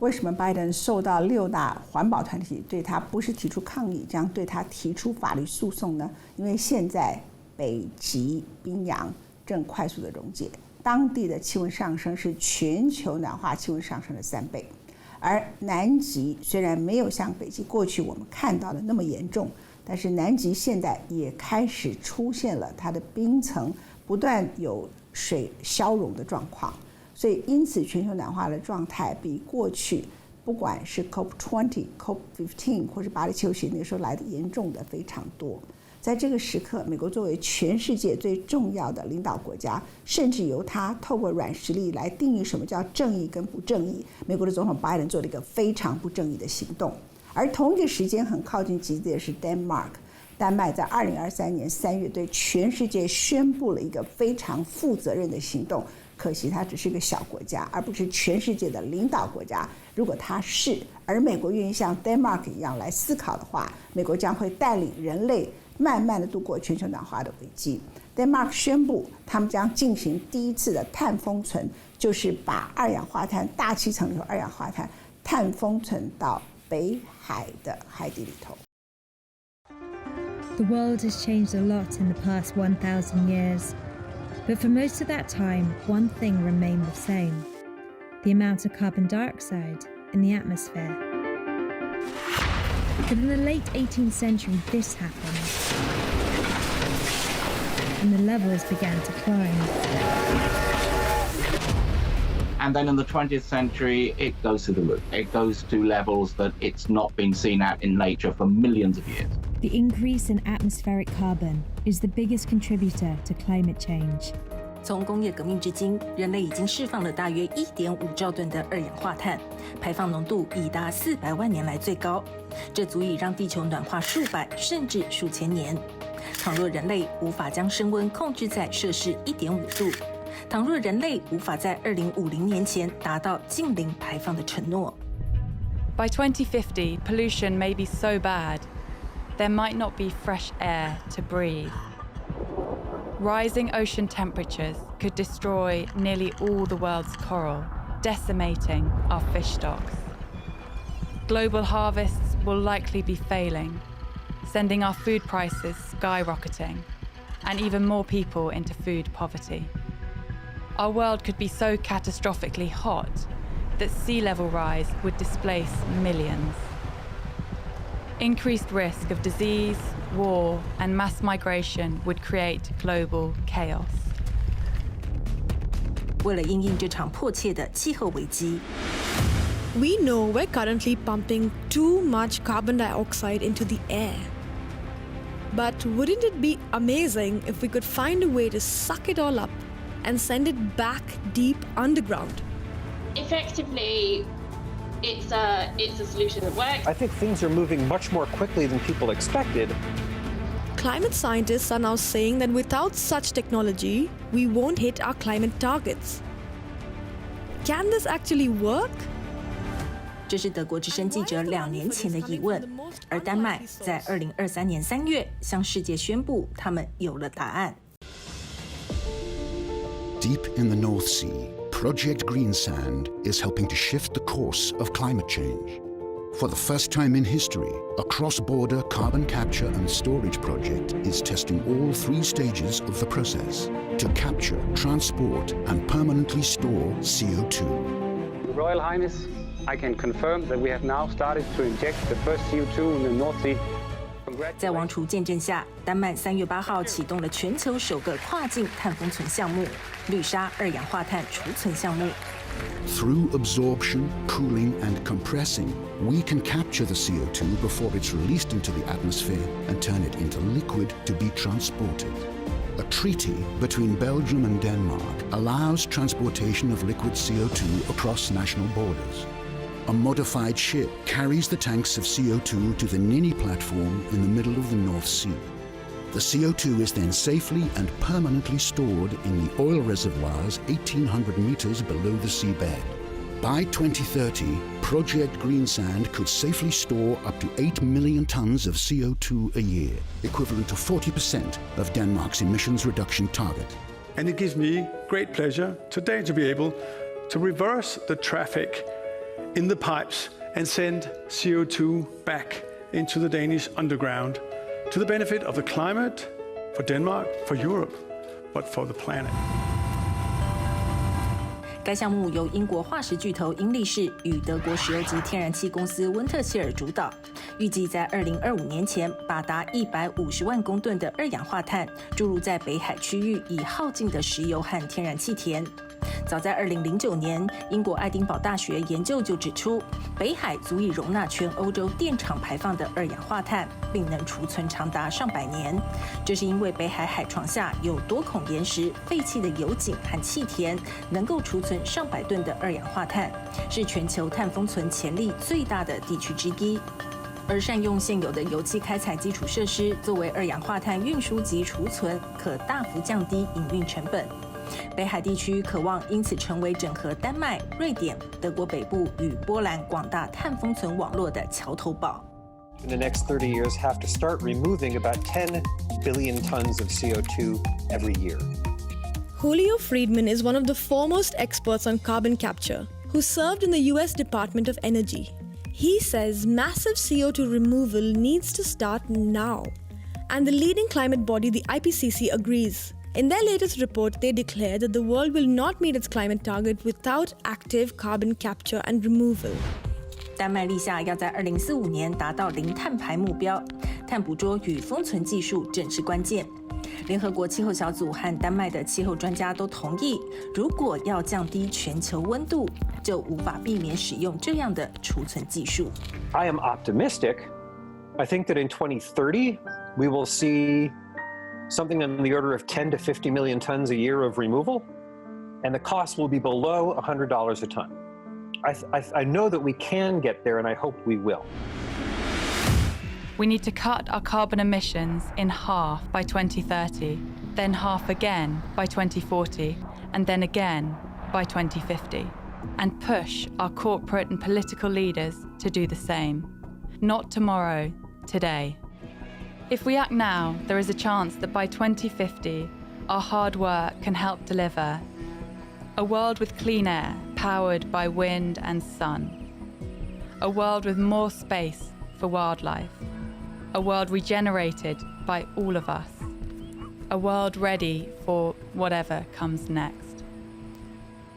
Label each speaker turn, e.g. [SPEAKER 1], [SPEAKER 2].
[SPEAKER 1] 为什么拜登受到6大环保团体对他不是提出抗议，将对他提出法律诉讼呢？因为现在北极冰洋正快速的溶解，当地的气温上升是全球暖化气温上升的3倍，而南极虽然没有像北极过去我们看到的那么严重，但是南极现在也开始出现了它的冰层不断有水消融的状况，所以因此全球暖化的状态比过去不管是 COP20、COP15 或是巴黎气候协定那时候来的严重的非常多。在这个时刻，美国作为全世界最重要的领导国家，甚至由它透过软实力来定义什么叫正义跟不正义。美国的总统拜登做了一个非常不正义的行动，而同一个时间很靠近极地的是丹麦在2023年3月对全世界宣布了一个非常负责任的行动。可惜它只是一个小国家，而不是全世界的领导国家。如果它是，而美国愿意像丹麦一样来思考的话，美国将会带领人类慢慢的度过全球暖化的危机。丹麦宣布，他们将进行第一次的碳封存，就是把二氧化碳大气层里头二氧化碳碳封存到北海的海底里头。
[SPEAKER 2] The world has changed a lot in the past 1,000 years. But for most of that time, one thing remained the same: the amount of carbon dioxide in the atmosphere. But in the late 18th century, this happened, and the levels began to climb.
[SPEAKER 3] And then in the 20th century, it goes through the roof. It goes to levels that it's not been seen at in nature for millions of years.
[SPEAKER 2] The increase in atmospheric carbon is the biggest contributor to climate change.
[SPEAKER 4] 从工业革命至今，人类已经释放了大约1.5兆吨的二氧化碳，排放浓度已达400万年来最高，这足以让地球暖化数百甚至数千年。倘若人类无法将升温控制在摄氏1.5度，倘若人类无法在2050年前达到净零排放的承诺
[SPEAKER 5] ，By 2050, pollution may be so bad, there might not be fresh air to breathe. Rising ocean temperatures could destroy nearly all the world's coral, decimating our fish stocks. Global harvests will likely be failing, sending our food prices skyrocketing, and even more people into food poverty. Our world could be so catastrophically hot that sea level rise would displace millions. Increased risk of disease, war, and mass migration would create global chaos.
[SPEAKER 4] 为了因应这场迫切的气候危机
[SPEAKER 6] We know we're currently pumping too much carbon dioxide into the air. But wouldn't it be amazing if we could find a way to suck it all up and send it back deep underground?
[SPEAKER 7] Effectively, it's a solution that works.
[SPEAKER 8] I think things are moving much more quickly than people expected.
[SPEAKER 6] Climate scientists are now saying that without such technology, we won't hit our climate targets. Can this actually work?
[SPEAKER 4] 这是德国之声记者2年前的疑问，而丹麦在2023年3月向世界宣布，他们有了答案。
[SPEAKER 9] Deep in the North Sea, Project Greensand is helping to shift the course of climate change. For the first time in history, a cross-border carbon capture and storage project is testing all 3 stages of the process to capture, transport, and permanently store CO2.
[SPEAKER 8] Royal Highness, I can confirm that we have now started to inject the first CO2 in the North Sea.
[SPEAKER 4] 在王储见证下，丹麦3月8号启动了全球首个跨境碳封存项目——绿沙二氧化碳储存项目。
[SPEAKER 9] Through absorption, cooling, and compressing, we can capture the CO2 before it's released into the atmosphere and turn it into liquid to be transported. A treaty between Belgium and Denmark allows transportation of liquid CO2 across national borders. A modified ship carries the tanks of CO2 to the Nini platform in the middle of the North Sea. The CO2 is then safely and permanently stored in the oil reservoirs 1,800 meters below the seabed. By 2030, Project Greensand could safely store up to 8 million tons of CO2 a year, equivalent to 40% of Denmark's emissions reduction target.
[SPEAKER 10] And it gives me great pleasure today to be able to reverse the traffic in the pipes and send CO2 back into the Danish underground to the benefit of the climate, for Denmark, for Europe, but for the planet.
[SPEAKER 4] 该项目由英国化石巨头英力士与德国石油及天然气公司温特希尔主导，预计在2025年前把达150万公吨的二氧化碳注入在北海区域已耗尽的石油和天然气田。早在2009年，英国爱丁堡大学研究就指出，北海足以容纳全欧洲电厂排放的二氧化碳，并能储存长达上百年。这是因为北海海床下有多孔岩石、废弃的油井和气田，能够储存上百吨的二氧化碳，是全球碳封存潜力最大的地区之一。而善用现有的油气开采基础设施作为二氧化碳运输及储存，可大幅降低营运成本。北海地区渴望因此成为整合丹麦、瑞典、德国北部与波兰广大碳封存网络的桥头堡。
[SPEAKER 11] In the next 30 years, have to start removing about 10 billion tons of CO2 every year.
[SPEAKER 6] Julio Friedman is one of the foremost experts on carbon capture, who served in the US Department of Energy. He says massive CO2 removal needs to start now. And the leading climate body, the IPCC, agrees. In their latest report, they declare that the world will not meet its climate target without active carbon capture and removal.
[SPEAKER 4] 丹麦立下要在2045年达到零碳排目标，碳捕捉与封存技术正是关键。联合国气候小组和丹麦的气候专家都同意，如果要降低全球温度，就无法避免使用这样的储存技术。
[SPEAKER 11] I am optimistic. I think that in 2030, we will see something on the order of 10 to 50 million tons a year of removal, and the cost will be below $100 a ton. I know that we can get there, and I hope we will.
[SPEAKER 5] We need to cut our carbon emissions in half by 2030, then half again by 2040, and then again by 2050, and push our corporate and political leaders to do the same. Not tomorrow, today. If we act now, there is a chance that by 2050, our hard work can help deliver a world with clean air, powered by wind and sun. A world with more space for wildlife. A world regenerated by all of us. A world ready for whatever comes next.